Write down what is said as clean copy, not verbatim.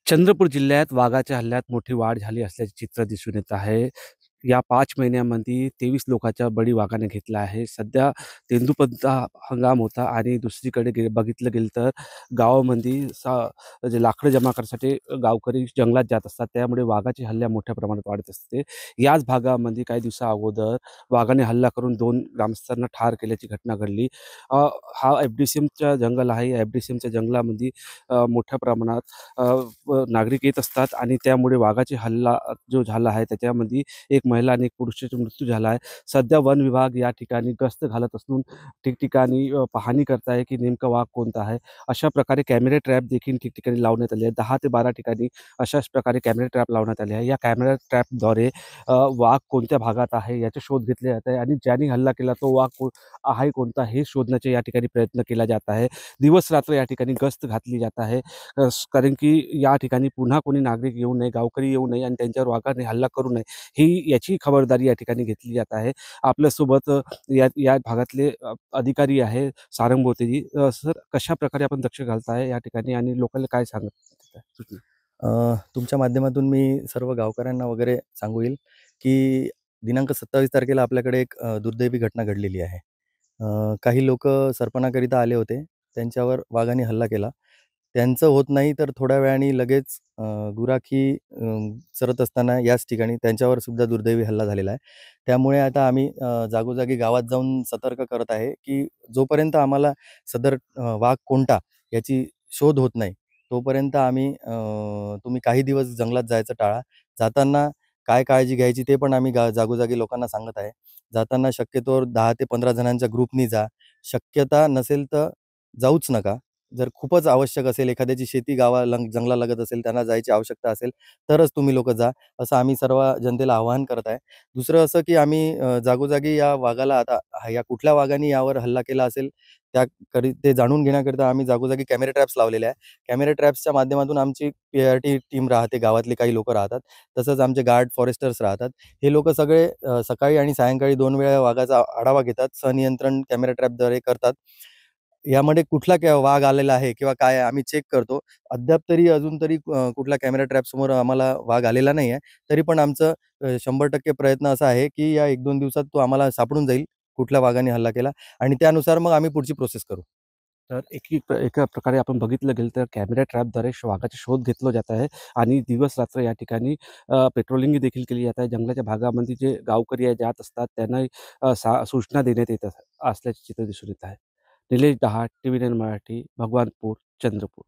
चंद्रपूर जिल्ह्यात वाघाच्या हल्ल्यात मोठी वाढ झाली असल्याचे चित्र दिसून येत आहे. या 5 महिन्यामध्ये 23 लोकांचा बळी वाघाने घेतला आहे. सध्या तेंदूपंता हंगाम होता आणि दुसरीकडे बघितलं गेलं तर गावामध्ये जे लाकडं जमा करण्यासाठी गावकरी जंगलात जात असतात. त्यामुळे वाघाची हल्ला मोठ्या प्रमाणात वाढत असते. याच भागामध्ये काही दिवसा अगोदर वाघाने हल्ला करून 2 ग्रामस्थांना ठार केल्याची घटना घडली. हा एफ-डी-सी-एमचं जंगल आहे. या एफ-डी-सी-एमच्या जंगलामध्ये मोठ्या प्रमाणात नागरिक येत असतात आणि त्यामुळे वाघाची हल्ला जो झाला आहे त्याच्यामध्ये एक महिला आणि एक पुरुषाचा मृत्यू झाला आहे. सध्या वन विभाग या ठिकाणी गस्त घालत असून ठिकठिकाणी पाहणी करत आहे की नेमका वाघ कोणता आहे. अशा प्रकारे कॅमेरा ट्रॅप देखील ठिकठिकाणी लावण्यात आले आहे. 10 ते 12 ठिकाणी अशाच प्रकारे कॅमेरा ट्रॅप लावण्यात आले आहे. या कॅमेरा ट्रॅपद्वारे वाघ कोणत्या भागात आहे याचा शोध घेतला जात आहे आणि ज्याने हल्ला केला तो वाघ आहे कोणता हे शोधण्याचे या ठिकाणी प्रयत्न केला जात आहे. दिवस-रात्र या ठिकाणी गस्त घातली जात आहे. कारण की या ठिकाणी पुन्हा कोणी नागरिक येऊ नये, गावकरी येऊ नये आणि त्यांच्यावर वाघाने हल्ला करू नये, ही याची खबरदारी या ठिकाणी घेतली जात आहे. आपल्यासोबत या या भागातले अधिकारी आहे सारंगभोतेजी. सर कशाप्रकारे आपण लक्ष घालताय या ठिकाणी आणि लोकांना काय सांगत आहे सूचना? तुमच्या माध्यमातून मी सर्व गावकऱ्यांना वगैरे सांगू येईल, की दिनांक 27 तारखेला आपल्याकडे एक दुर्दैवी घटना घडलेली आहे. काही लोकं सरपणाकरिता आले होते. त्यांच्यावर वाघाने हल्ला केला. त्यांचं होत नाही तर थोड्या वेळाने लगेच गुराखी चरत असताना याच ठिकाणी त्यांच्यावर सुद्धा दुर्दैवी हल्ला झालेला आहे. त्यामुळे आता आम्ही जागोजागी गावात जाऊन सतर्क करत आहे, की जोपर्यंत आम्हाला सदर वाघ कोणता याची शोध होत नाही, तोपर्यंत आम्ही तुम्ही काही दिवस जंगलात जायचं टाळा. जाताना काय काळजी घ्यायची ते पण आम्ही जागोजागी लोकांना सांगत आहे. जाताना शक्यतोवर 10 ते 15 जणांच्या ग्रुपनी जा. शक्यता नसेल तर जाऊच नका. जर खूपच आवश्यक असेल, एखाद्याची शेती जंगलालगत असेल, त्यांना जायची आवश्यकता असेल, तरच तुम्ही लोकं जा, असं आम्ही सर्व जनतेला आवाहन करत आहे. दुसरं असं, की आम्ही जागोजागी या वाघाला आता या कुठल्या वाघाने यावर हल्ला केला असेल, ते जाणून घेण्याकरिता आम्ही जागोजागी कॅमेरा ट्रॅप्स लावलेले आहे. कॅमेरा ट्रॅप्सच्या माध्यमातून आमची पी-आर-टी टीम राहते, गावातले काही लोकं राहतात. तसंच आमचे गार्ड, फॉरेस्टर्स राहतात. हे लोकं सगळे सकाळी आणि सायंकाळी 2 वेळा वाघाचा आढावा घेतात. सहनियंत्रण कॅमेरा ट्रॅपद्वारे करतात. यामध्ये कुठला वाघ आलेला आहे किंवा काय आहे आम्ही चेक करतो. अद्याप तरी अजून तरी कुठला कॅमेरा ट्रॅपसमोर आम्हाला वाघ आलेला नाही आहे. तरी पण आमचं 100% प्रयत्न असा आहे, की या 1-2 दिवसात तो आम्हाला सापडून जाईल, कुठल्या वाघाने हल्ला केला आणि त्यानुसार मग आम्ही पुढची प्रोसेस करू. तर एका प्रकारे आपण बघितलं गेलं तर कॅमेरा ट्रॅपद्वारे वाघाचा शोध घेतला जात आहे आणि दिवस-रात्र या ठिकाणी पेट्रोलिंग देखील केली जात आहे. जंगलाच्या भागामध्ये जे गावकरी जात असतात त्यांना सूचना देण्यात येत असल्याचे चित्र दिसून येत आहे. निलेश दहाट, टीव्ही 9 मराठी, भगवानपूर, चंद्रपूर.